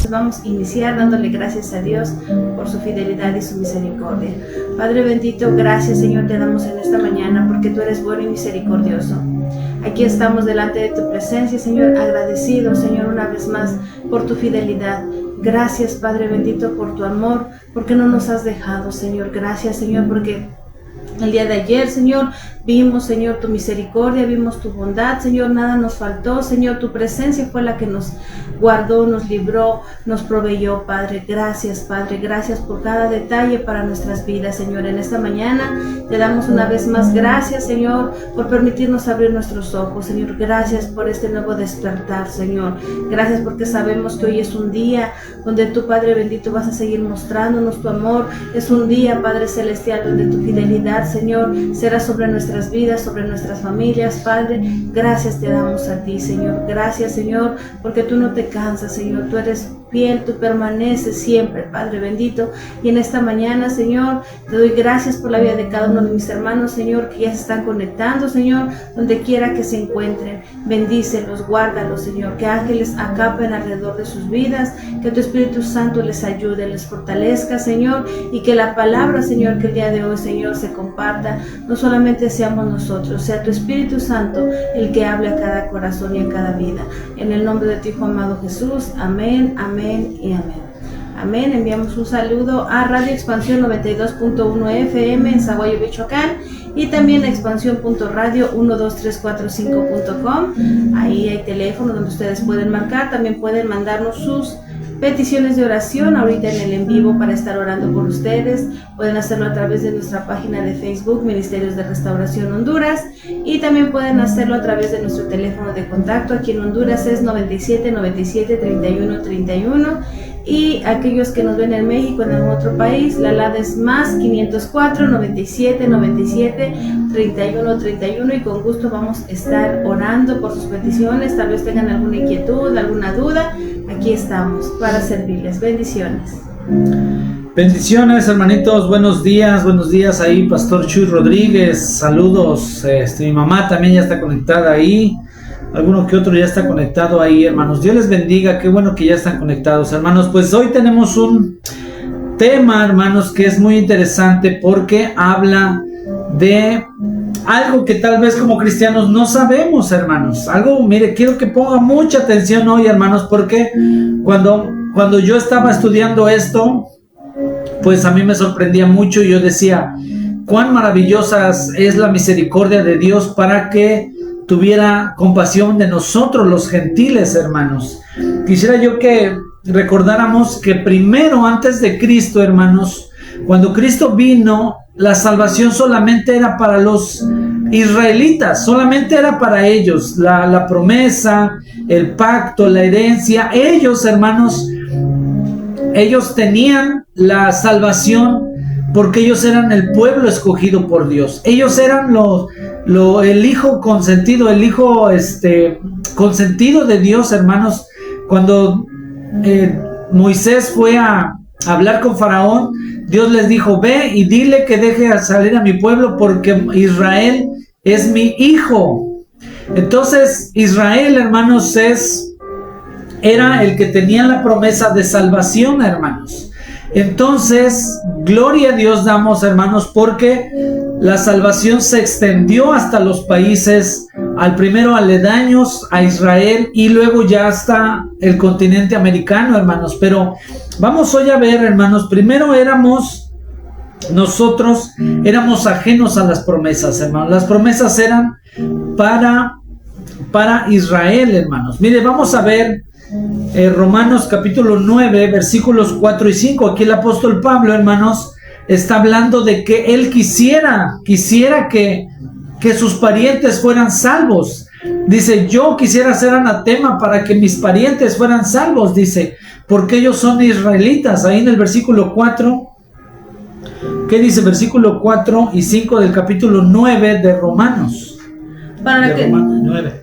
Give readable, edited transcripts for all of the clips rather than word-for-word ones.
Vamos a iniciar dándole gracias a Dios por su fidelidad y su misericordia. Padre bendito, gracias Señor te damos en esta mañana porque tú eres bueno y misericordioso. Aquí estamos delante de tu presencia, Señor, agradecidos, Señor, una vez más por tu fidelidad. Gracias, Padre bendito, por tu amor, porque no nos has dejado, Señor. Gracias, Señor, porque el día de ayer, Señor, vimos, Señor, tu misericordia, vimos tu bondad, Señor, nada nos faltó, Señor, tu presencia fue la que nos guardó, nos libró, nos proveyó, Padre. Gracias por cada detalle para nuestras vidas, Señor. En esta mañana te damos una vez más gracias, Señor, por permitirnos abrir nuestros ojos, Señor. Gracias por este nuevo despertar, Señor. Gracias porque sabemos que hoy es un día donde tú, Padre bendito, vas a seguir mostrándonos tu amor. Es un día, Padre celestial, donde tu fidelidad, Señor, será sobre nuestras vidas, sobre nuestras familias, Padre. Gracias te damos a ti, Señor. Gracias, Señor, porque tú no te cansas, Señor. Tú eres fiel, tú permaneces siempre, Padre bendito. Y en esta mañana, Señor, te doy gracias por la vida de cada uno de mis hermanos, Señor, que ya se están conectando, Señor, donde quiera que se encuentren. Bendícelos, guárdalos, Señor. Que ángeles acapen alrededor de sus vidas, que tu Espíritu Santo les ayude, les fortalezca, Señor, y que la palabra, Señor, que el día de hoy, Señor, se comparta, no solamente seamos nosotros, sea tu Espíritu Santo el que hable a cada corazón y a cada vida. En el nombre de tu Hijo amado Jesús, amén, amén y amén. Amén. Enviamos un saludo a Radio Expansión 92.1 FM en Saguayo, Michoacán, y también a expansión.radio 12345.com. Ahí hay teléfono donde ustedes pueden marcar, también pueden mandarnos sus peticiones de oración ahorita en el en vivo para estar orando por ustedes. Pueden hacerlo a través de nuestra página de Facebook, Ministerios de Restauración Honduras, y también pueden hacerlo a través de nuestro teléfono de contacto. Aquí en Honduras es 97 97 31 31, y aquellos que nos ven en México, en algún otro país, la alada es más 504 97 97 31 31, y con gusto vamos a estar orando por sus peticiones. Tal vez tengan alguna inquietud, alguna duda. Aquí estamos para servirles. Bendiciones. Bendiciones, hermanitos. Buenos días ahí, Pastor Chuy Rodríguez. Saludos. Mi mamá también ya está conectada ahí. Alguno que otro ya está conectado ahí, hermanos. Dios les bendiga. Qué bueno que ya están conectados, hermanos. Pues hoy tenemos un tema, hermanos, que es muy interesante porque habla de algo que tal vez como cristianos no sabemos, hermanos. Algo, mire, quiero que ponga mucha atención hoy, hermanos, porque cuando yo estaba estudiando esto, pues a mí me sorprendía mucho y yo decía, cuán maravillosa es la misericordia de Dios para que tuviera compasión de nosotros los gentiles, hermanos. Quisiera yo que recordáramos que primero, antes de Cristo, hermanos, cuando Cristo vino, la salvación solamente era para los israelitas, solamente era para ellos, la promesa, el pacto, la herencia. Ellos, hermanos, ellos tenían la salvación porque ellos eran el pueblo escogido por Dios. Ellos eran el hijo consentido, el hijo consentido de Dios, hermanos. Cuando Moisés fue a hablar con Faraón, Dios les dijo, ve y dile que deje salir a mi pueblo porque Israel es mi hijo. Entonces Israel, hermanos, era el que tenía la promesa de salvación, hermanos. Entonces, gloria a Dios damos, hermanos, porque la salvación se extendió hasta los países, al primero aledaños a Israel y luego ya hasta el continente americano, hermanos. Pero vamos hoy a ver, hermanos, primero nosotros éramos ajenos a las promesas, hermanos. Las promesas eran para Israel, hermanos. Mire, vamos a ver Romanos capítulo 9, versículos 4 y 5. Aquí el apóstol Pablo, hermanos, está hablando de que él quisiera que sus parientes fueran salvos. Dice, yo quisiera ser anatema para que mis parientes fueran salvos, dice, porque ellos son israelitas. Ahí en el versículo 4, ¿qué dice? Versículo 4 y 5 del capítulo 9 de Romanos. Romanos 9.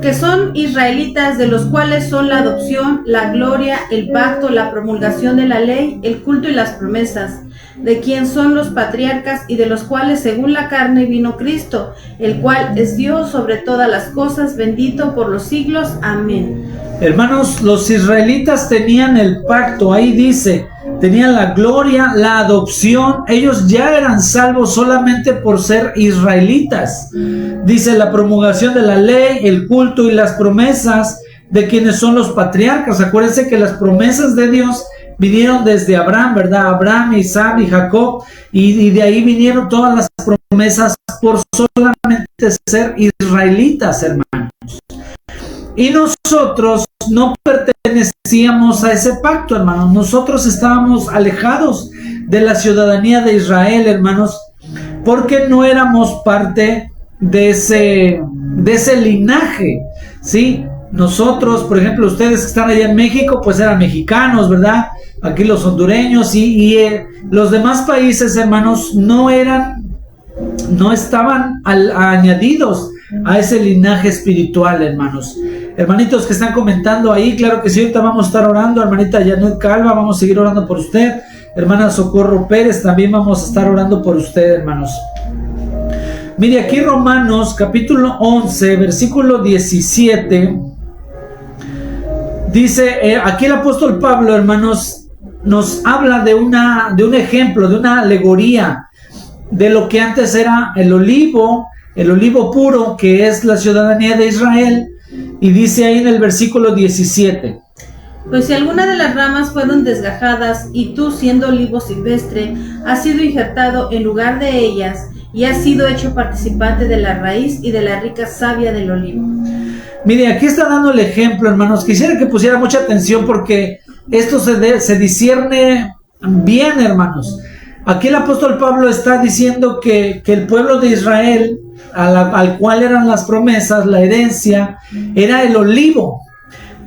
Que son israelitas, de los cuales son la adopción, la gloria, el pacto, la promulgación de la ley, el culto y las promesas, de quien son los patriarcas y de los cuales según la carne vino Cristo, el cual es Dios sobre todas las cosas, bendito por los siglos. Amén. Hermanos, los israelitas tenían el pacto, ahí dice, tenían la gloria, la adopción, ellos ya eran salvos solamente por ser israelitas. Dice la promulgación de la ley, el culto y las promesas de quienes son los patriarcas. Acuérdense que las promesas de Dios vinieron desde Abraham, ¿verdad? Abraham, Isaac y Jacob, y de ahí vinieron todas las promesas por solamente ser israelitas, hermanos. Y nosotros no pertenecíamos a ese pacto, hermanos. Nosotros estábamos alejados de la ciudadanía de Israel, hermanos, porque no éramos parte de ese linaje, ¿sí? Nosotros, por ejemplo, ustedes que están allá en México, pues eran mexicanos, ¿verdad? Aquí los hondureños y los demás países, hermanos, no estaban añadidos a ese linaje espiritual, hermanos. Hermanitos que están comentando ahí, claro que sí, ahorita vamos a estar orando. Hermanita Janet Calva, vamos a seguir orando por usted. Hermana Socorro Pérez, también vamos a estar orando por usted, hermanos. Mire, aquí Romanos capítulo 11, versículo 17, dice, aquí el apóstol Pablo, hermanos, nos habla de un ejemplo, de una alegoría de lo que antes era el olivo puro, que es la ciudadanía de Israel, y dice ahí en el versículo 17. Pues si alguna de las ramas fueron desgajadas, y tú, siendo olivo silvestre, has sido injertado en lugar de ellas, y has sido hecho participante de la raíz y de la rica savia del olivo. Mire, aquí está dando el ejemplo, hermanos. Quisiera que pusiera mucha atención porque esto se discierne bien, hermanos. Aquí el apóstol Pablo está diciendo que el pueblo de Israel, al cual eran las promesas, la herencia, era el olivo.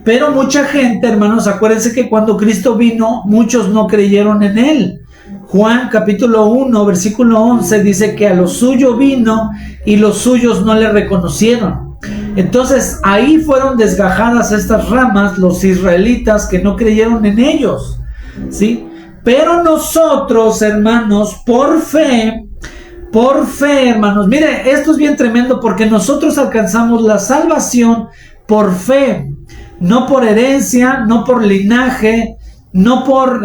Pero mucha gente, hermanos, acuérdense que cuando Cristo vino, muchos no creyeron en él. Juan capítulo 1, versículo 11 dice que a lo suyo vino y los suyos no le reconocieron. Entonces ahí fueron desgajadas estas ramas, los israelitas que no creyeron en ellos, ¿sí? Pero nosotros, hermanos, por fe, hermanos, mire, esto es bien tremendo porque nosotros alcanzamos la salvación por fe, no por herencia, no por linaje, no por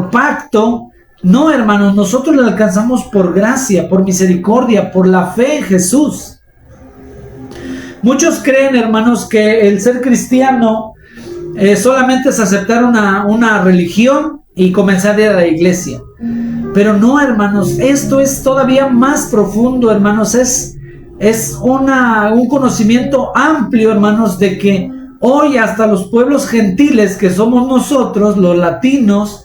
pacto. No, hermanos, nosotros la alcanzamos por gracia, por misericordia, por la fe en Jesús. Muchos creen, hermanos, que el ser cristiano solamente es aceptar una religión y comenzar a ir a la iglesia. Pero no, hermanos, esto es todavía más profundo, hermanos. Es un conocimiento amplio, hermanos, de que hoy hasta los pueblos gentiles que somos nosotros, los latinos,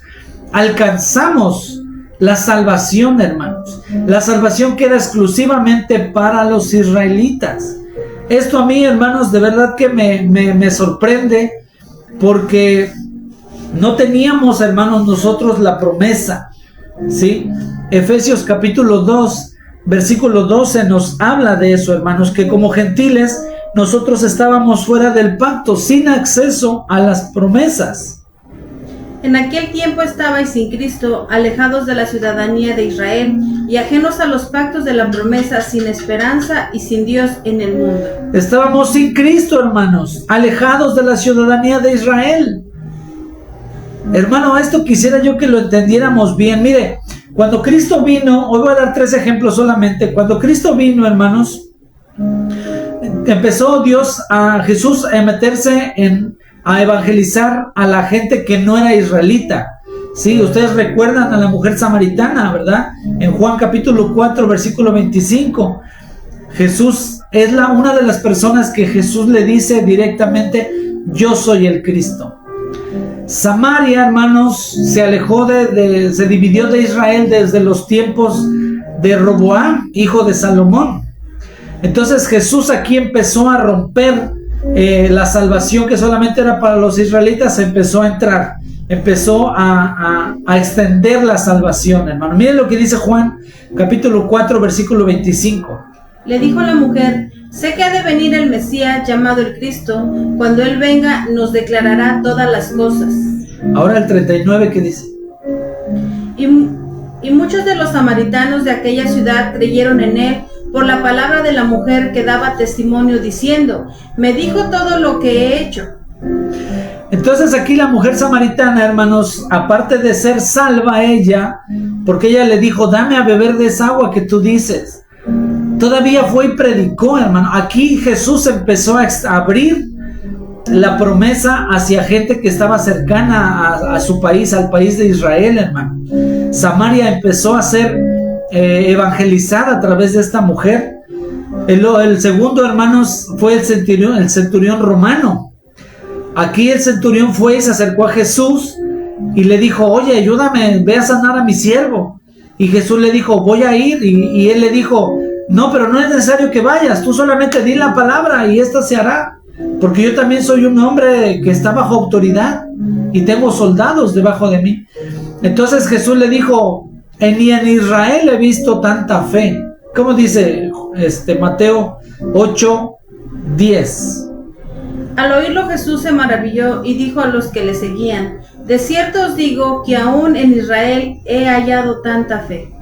alcanzamos la salvación, hermanos. La salvación queda exclusivamente para los israelitas. Esto a mí, hermanos, de verdad que me sorprende porque no teníamos, hermanos, nosotros la promesa, ¿sí? Efesios capítulo 2, versículo 12 nos habla de eso, hermanos, que como gentiles nosotros estábamos fuera del pacto, sin acceso a las promesas. En aquel tiempo estabais sin Cristo, alejados de la ciudadanía de Israel y ajenos a los pactos de la promesa, sin esperanza y sin Dios en el mundo. Estábamos sin Cristo, hermanos, alejados de la ciudadanía de Israel. Hermano, esto quisiera yo que lo entendiéramos bien. Mire, cuando Cristo vino, hoy voy a dar 3 ejemplos solamente. Cuando Cristo vino, hermanos, empezó Jesús a meterse a evangelizar a la gente que no era israelita. Sí, ustedes recuerdan a la mujer samaritana, ¿verdad? En Juan capítulo 4, versículo 25. Jesús es una de las personas que Jesús le dice directamente: yo soy el Cristo. Samaria, hermanos, se alejó se dividió de Israel desde los tiempos de Roboam, hijo de Salomón. Entonces Jesús aquí empezó a romper la salvación que solamente era para los israelitas, empezó a entrar, empezó a extender la salvación, hermano. Miren lo que dice Juan capítulo 4, versículo 25. Le dijo la mujer: sé que ha de venir el Mesías llamado el Cristo. Cuando Él venga nos declarará todas las cosas. Ahora el 39, ¿qué dice? Y muchos de los samaritanos de aquella ciudad creyeron en él por la palabra de la mujer que daba testimonio diciendo: me dijo todo lo que he hecho. Entonces aquí la mujer samaritana, hermanos, aparte de ser salva ella, porque ella le dijo: dame a beber de esa agua que tú dices, todavía fue y predicó, hermano. Aquí Jesús empezó a abrir la promesa hacia gente que estaba cercana a su país, al país de Israel, hermano. Samaria empezó a ser evangelizada a través de esta mujer. El segundo, hermanos, fue el centurión romano. Aquí el centurión fue y se acercó a Jesús y le dijo: oye, ayúdame, ve a sanar a mi siervo. Y Jesús le dijo: voy a ir. Y él le dijo: no, pero no es necesario que vayas, tú solamente di la palabra y esta se hará. Porque yo también soy un hombre que está bajo autoridad y tengo soldados debajo de mí. Entonces Jesús le dijo: ni en Israel he visto tanta fe. ¿Cómo dice Mateo 8:10? Al oírlo Jesús se maravilló y dijo a los que le seguían: de cierto os digo que aún en Israel he hallado tanta fe.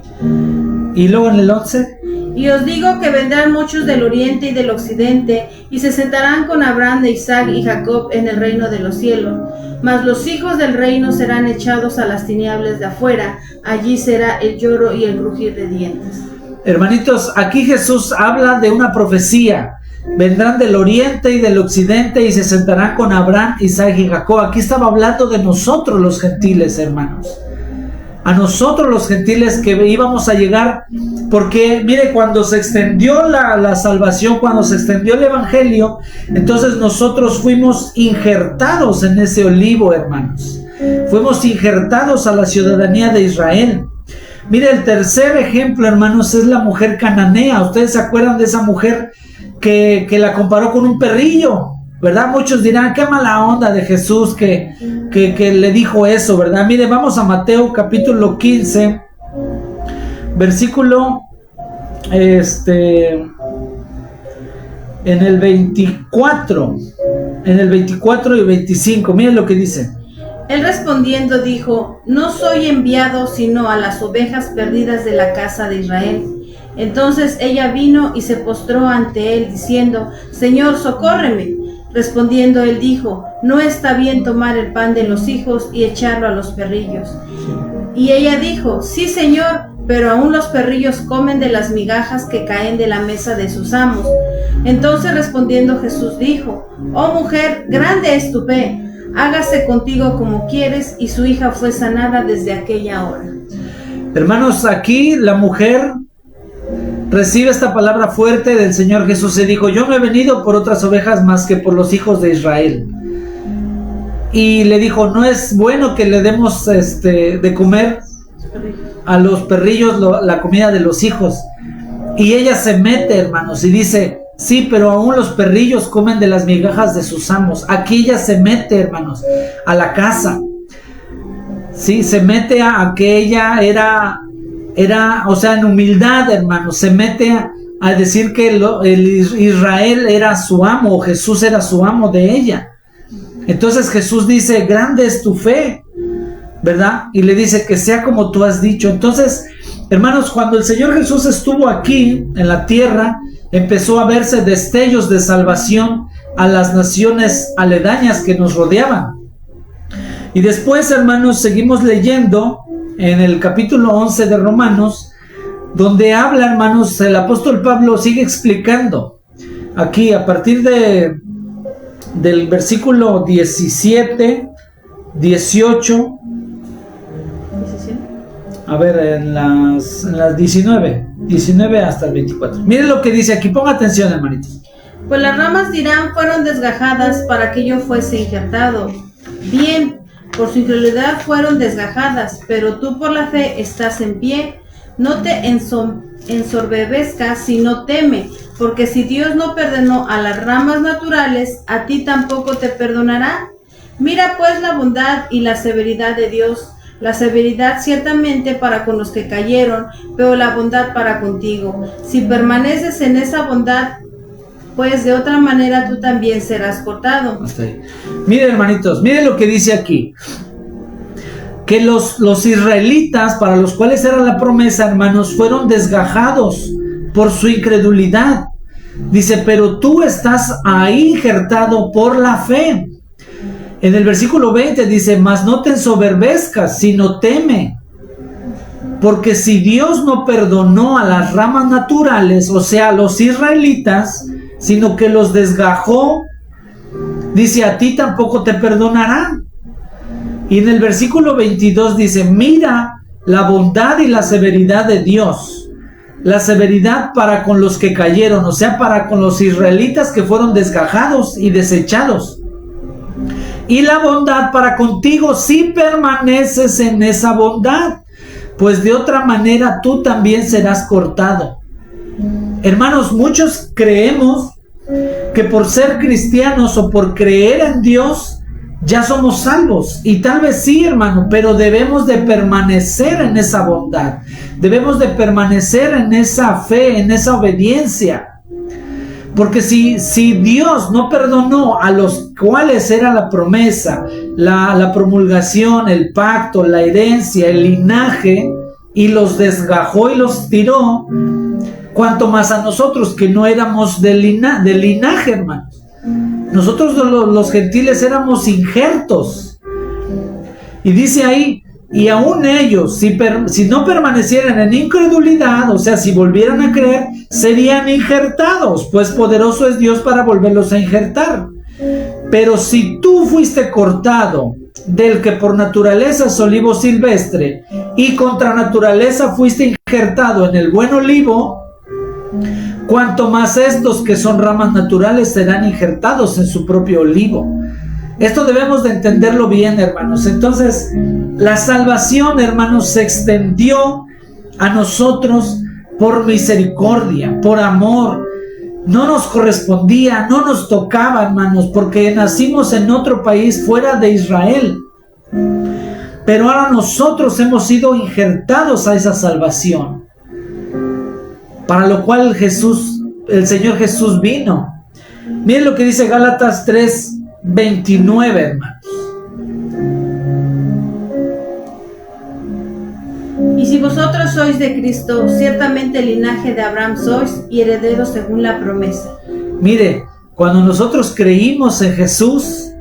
Y luego en el 11: y os digo que vendrán muchos del oriente y del occidente y se sentarán con Abraham, Isaac y Jacob en el reino de los cielos. Mas los hijos del reino serán echados a las tinieblas de afuera, allí será el lloro y el crujir de dientes. Hermanitos, aquí Jesús habla de una profecía. Vendrán del oriente y del occidente y se sentarán con Abraham, Isaac y Jacob. Aquí estaba hablando de nosotros los gentiles, hermanos. A nosotros los gentiles que íbamos a llegar, porque mire, cuando se extendió la salvación, cuando se extendió el evangelio, entonces nosotros fuimos injertados en ese olivo, hermanos. Fuimos injertados a la ciudadanía de Israel. Mire, el tercer ejemplo, hermanos, es la mujer cananea. ¿Ustedes se acuerdan de esa mujer que la comparó con un perrillo? ¿Verdad? Muchos dirán: qué mala onda de Jesús que le dijo eso, ¿verdad? Mire, vamos a Mateo capítulo 15, versículo en el 24 y 25. Miren lo que dice. Él respondiendo dijo: no soy enviado sino a las ovejas perdidas de la casa de Israel. Entonces ella vino y se postró ante él diciendo: Señor, socórreme. Respondiendo él dijo: no está bien tomar el pan de los hijos y echarlo a los perrillos. Y ella dijo: sí, Señor, pero aún los perrillos comen de las migajas que caen de la mesa de sus amos. Entonces respondiendo Jesús dijo: oh mujer, grande es tu fe, hágase contigo como quieres. Y su hija fue sanada desde aquella hora. Hermanos, aquí la mujer recibe esta palabra fuerte del Señor Jesús y dijo: yo no he venido por otras ovejas más que por los hijos de Israel. Y le dijo: no es bueno que le demos de comer a los perrillos la comida de los hijos. Y ella se mete, hermanos, y dice: sí, pero aún los perrillos comen de las migajas de sus amos. Aquí ella se mete, hermanos, a la casa. Sí, se mete a que ella era, o sea, en humildad, hermanos, se mete a decir que el Israel era su amo, o Jesús era su amo de ella. Entonces Jesús dice: grande es tu fe, ¿verdad? Y le dice: que sea como tú has dicho. Entonces, hermanos, cuando el Señor Jesús estuvo aquí en la tierra, empezó a verse destellos de salvación a las naciones aledañas que nos rodeaban. Y después, hermanos, seguimos leyendo en el capítulo 11 de Romanos, donde habla, hermanos, el apóstol Pablo sigue explicando. Aquí, a partir del versículo 17, 18, a ver, en las 19 hasta el 24. Miren lo que dice aquí, ponga atención, hermanitos. Pues las ramas dirán: fueron desgajadas para que yo fuese injertado. Bien, por su incredulidad fueron desgajadas, pero tú por la fe estás en pie. No te ensoberbezcas, sino teme, porque si Dios no perdonó a las ramas naturales, a ti tampoco te perdonará. Mira pues la bondad y la severidad de Dios. La severidad ciertamente para con los que cayeron, pero la bondad para contigo. Si permaneces en esa bondad, pues de otra manera tú también serás cortado. Hasta ahí. Miren, hermanitos, miren lo que dice aquí. que los israelitas, para los cuales era la promesa, hermanos, fueron desgajados por su incredulidad. Dice, pero tú estás ahí injertado por la fe. En el versículo 20 dice, mas no te ensoberbezcas, sino teme. Porque si Dios no perdonó a las ramas naturales, o sea, a los israelitas, sino que los desgajó, dice, a ti tampoco te perdonará. Y en el versículo 22 dice, mira la bondad y la severidad de Dios. La severidad para con los que cayeron, o sea, para con los israelitas que fueron desgajados y desechados. Y la bondad para contigo si permaneces en esa bondad, pues de otra manera tú también serás cortado. Hermanos, muchos creemos que por ser cristianos o por creer en Dios ya somos salvos, y tal vez sí, hermano, pero debemos de permanecer en esa bondad, debemos de permanecer en esa fe, en esa obediencia, porque si Dios no perdonó a los cuales era la promesa, la promulgación, el pacto, la herencia, el linaje, y los desgajó y los tiró, cuanto más a nosotros que no éramos del linaje, hermanos. Nosotros los gentiles éramos injertos. Y dice ahí, y aún ellos, si no permanecieran en incredulidad, o sea, si volvieran a creer, serían injertados, pues poderoso es Dios para volverlos a injertar. Pero si tú fuiste cortado del que por naturaleza es olivo silvestre, y contra naturaleza fuiste injertado en el buen olivo, cuanto más estos que son ramas naturales serán injertados en su propio olivo. Esto debemos de entenderlo bien, hermanos. Entonces, la salvación, hermanos, se extendió a nosotros por misericordia, por amor. No nos correspondía, no nos tocaba, hermanos, porque nacimos en otro país fuera de Israel. Pero ahora nosotros hemos sido injertados a esa salvación, para lo cual el Señor Jesús vino. Miren lo que dice Gálatas 3:29, hermanos. Y si vosotros sois de Cristo, ciertamente el linaje de Abraham sois y herederos según la promesa. Mire, cuando nosotros creímos en Jesús,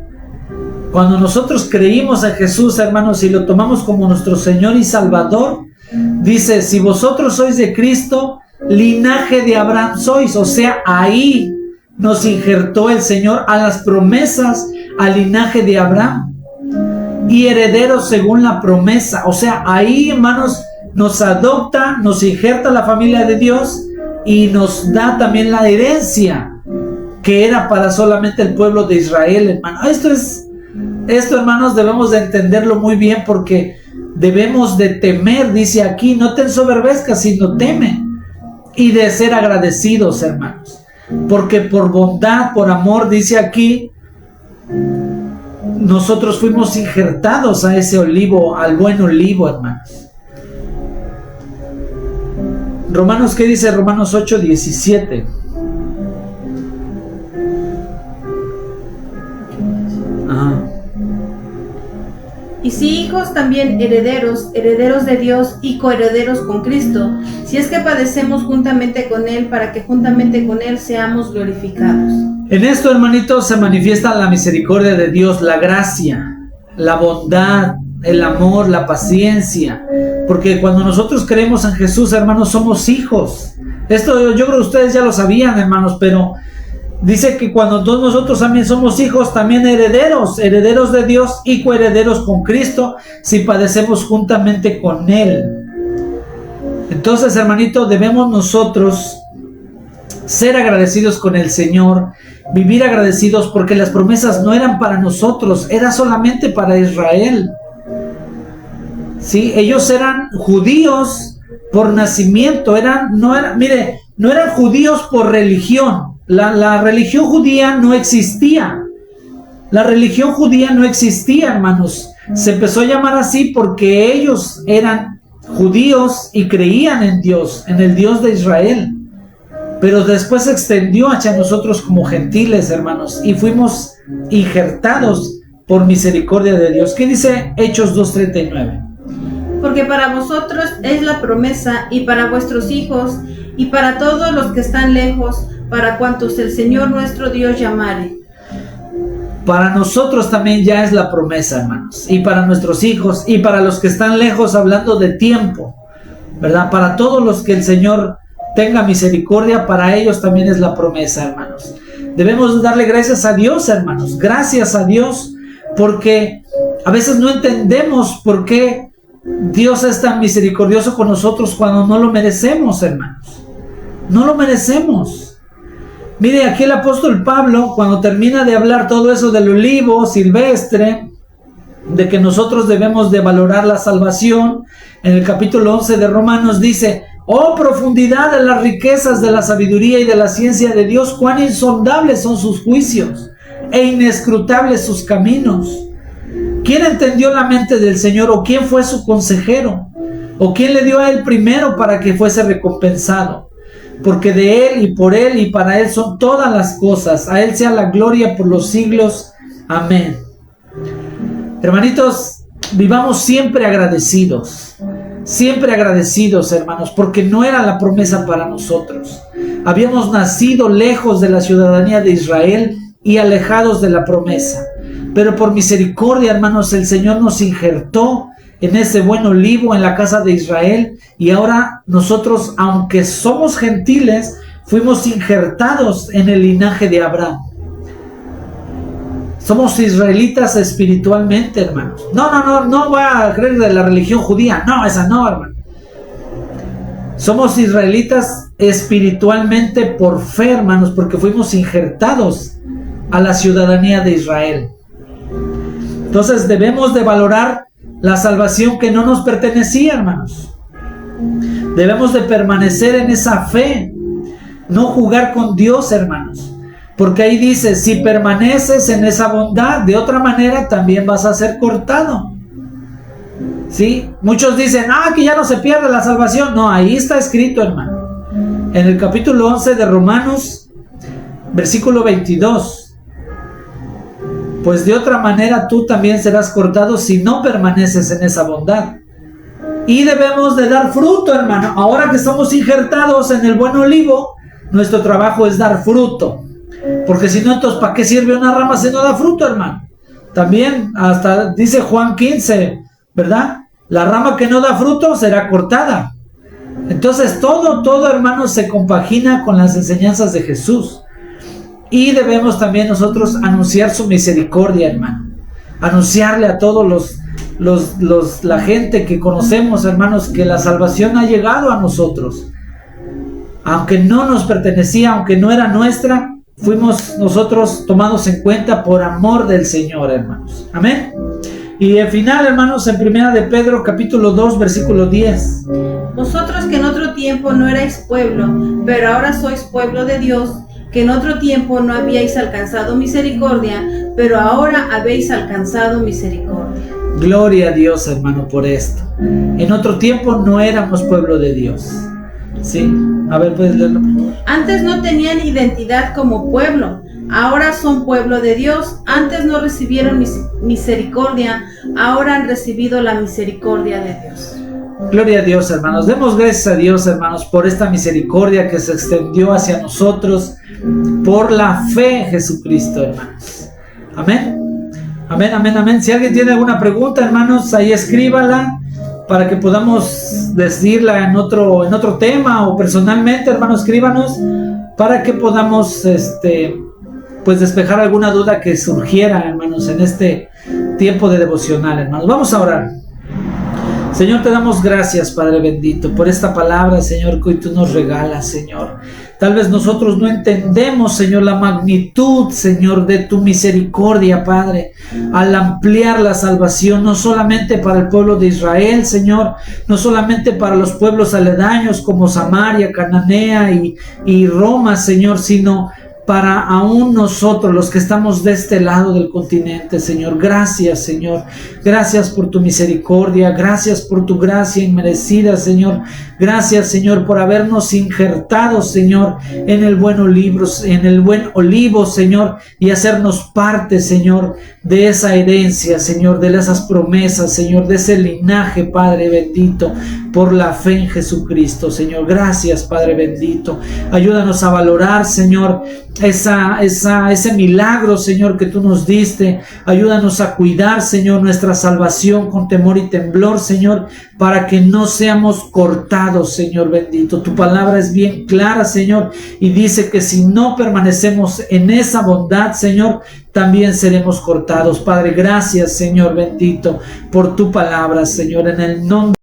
hermanos, y lo tomamos como nuestro Señor y Salvador, dice, si vosotros sois de Cristo, linaje de Abraham sois, o sea, ahí nos injertó el Señor a las promesas, al linaje de Abraham, y herederos según la promesa, o sea, ahí, hermanos, nos adopta, nos injerta la familia de Dios y nos da también la herencia que era para solamente el pueblo de Israel, hermano. Esto, hermanos, debemos de entenderlo muy bien, porque debemos de temer, dice aquí, no te ensoberbezcas, sino teme, y de ser agradecidos, hermanos, porque por bondad, por amor, dice aquí, nosotros fuimos injertados a ese olivo, al buen olivo, hermanos. Romanos, ¿qué dice Romanos 8:17? Y si hijos, también herederos, herederos de Dios y coherederos con Cristo, si es que padecemos juntamente con Él, para que juntamente con Él seamos glorificados. En esto, hermanitos, se manifiesta la misericordia de Dios, la gracia, la bondad, el amor, la paciencia, porque cuando nosotros creemos en Jesús, hermanos, somos hijos. Esto yo creo que ustedes ya lo sabían, hermanos, pero dice que cuando todos nosotros también somos hijos, también herederos de Dios y coherederos con Cristo, si padecemos juntamente con Él. Entonces, hermanito, debemos nosotros ser agradecidos con el Señor, vivir agradecidos, porque las promesas no eran para nosotros, era solamente para Israel. Sí, ellos eran judíos por nacimiento, no eran judíos por religión. La religión judía no existía. La religión judía no existía, hermanos. Se empezó a llamar así porque ellos eran judíos y creían en Dios, en el Dios de Israel. Pero después se extendió hacia nosotros como gentiles, hermanos, y fuimos injertados por misericordia de Dios. ¿Qué dice Hechos 2:39? Porque para vosotros es la promesa, y para vuestros hijos, y para todos los que están lejos, para cuantos el Señor nuestro Dios llamare. Para nosotros también ya es la promesa, hermanos, y para nuestros hijos, y para los que están lejos, hablando de tiempo, ¿verdad? Para todos los que el Señor tenga misericordia, para ellos también es la promesa, hermanos. Debemos darle gracias a Dios, hermanos, gracias a Dios, porque a veces no entendemos por qué Dios es tan misericordioso con nosotros cuando no lo merecemos, hermanos. No lo merecemos. Mire, aquí el apóstol Pablo, cuando termina de hablar todo eso del olivo silvestre, de que nosotros debemos de valorar la salvación, en el capítulo 11 de Romanos dice: oh profundidad de las riquezas de la sabiduría y de la ciencia de Dios, cuán insondables son sus juicios e inescrutables sus caminos. ¿Quién entendió la mente del Señor? ¿O quién fue su consejero? ¿O quién le dio a él primero para que fuese recompensado? Porque de él y por él y para él son todas las cosas. A él sea la gloria por los siglos. Amén. Hermanitos, vivamos siempre agradecidos. Siempre agradecidos, hermanos, porque no era la promesa para nosotros. Habíamos nacido lejos de la ciudadanía de Israel y alejados de la promesa. Pero por misericordia, hermanos, el Señor nos injertó en ese buen olivo en la casa de Israel, y ahora nosotros, aunque somos gentiles, fuimos injertados en el linaje de Abraham. Somos israelitas espiritualmente, hermanos. No voy a creer de la religión judía. No, esa no, hermano. Somos israelitas espiritualmente por fe, hermanos, porque fuimos injertados a la ciudadanía de Israel. Entonces debemos de valorar la salvación que no nos pertenecía, hermanos. Debemos de permanecer en esa fe, no jugar con Dios, hermanos, porque ahí dice: si permaneces en esa bondad, de otra manera también vas a ser cortado. ¿Sí? Muchos dicen: que ya no se pierde la salvación. No, ahí está escrito, hermano, en el capítulo 11 de Romanos, versículo 22. Pues de otra manera tú también serás cortado si no permaneces en esa bondad. Y debemos de dar fruto, hermano. Ahora que estamos injertados en el buen olivo, nuestro trabajo es dar fruto. Porque si no, entonces ¿para qué sirve una rama si no da fruto, hermano? También hasta dice Juan 15, ¿verdad? La rama que no da fruto será cortada. Entonces todo, hermano, se compagina con las enseñanzas de Jesús. Y debemos también nosotros anunciar su misericordia, hermano. Anunciarle a todos la gente que conocemos, hermanos, que la salvación ha llegado a nosotros. Aunque no nos pertenecía, aunque no era nuestra, fuimos nosotros tomados en cuenta por amor del Señor, hermanos. Amén. Y al final, hermanos, en 1 de Pedro, capítulo 2, versículo 10. Vosotros que en otro tiempo no erais pueblo, pero ahora sois pueblo de Dios, que en otro tiempo no habíais alcanzado misericordia, pero ahora habéis alcanzado misericordia. Gloria a Dios, hermano, por esto. En otro tiempo no éramos pueblo de Dios. ¿Sí? A ver, ¿puedes leerlo? Antes no tenían identidad como pueblo, ahora son pueblo de Dios. Antes no recibieron misericordia, ahora han recibido la misericordia de Dios. Gloria a Dios, hermanos. Demos gracias a Dios, hermanos, por esta misericordia que se extendió hacia nosotros por la fe en Jesucristo, hermanos. Amén. Amén, amén, amén. Si alguien tiene alguna pregunta, hermanos, ahí escríbala para que podamos decirla en otro tema, o personalmente, hermanos, escríbanos para que podamos pues despejar alguna duda que surgiera, hermanos, en este tiempo de devocional, hermanos. Vamos a orar. Señor, te damos gracias, Padre bendito, por esta palabra, Señor, que hoy tú nos regalas, Señor. Tal vez nosotros no entendemos, Señor, la magnitud, Señor, de tu misericordia, Padre, al ampliar la salvación, no solamente para el pueblo de Israel, Señor, no solamente para los pueblos aledaños como Samaria, Cananea y Roma, Señor, sino para aún nosotros, los que estamos de este lado del continente, Señor. Gracias, Señor. Gracias por tu misericordia. Gracias por tu gracia inmerecida, Señor. Gracias, Señor, por habernos injertado, Señor, en el buen olivo, Señor, y hacernos parte, Señor, de esa herencia, Señor, de esas promesas, Señor, de ese linaje, Padre bendito, por la fe en Jesucristo, Señor. Gracias, Padre bendito. Ayúdanos a valorar, Señor, ese milagro, Señor, que tú nos diste. Ayúdanos a cuidar, Señor, nuestra salvación con temor y temblor, Señor, para que no seamos cortados, Señor bendito. Tu palabra es bien clara, Señor, y dice que si no permanecemos en esa bondad, Señor, también seremos cortados. Padre, gracias, Señor bendito, por tu palabra, Señor, en el nombre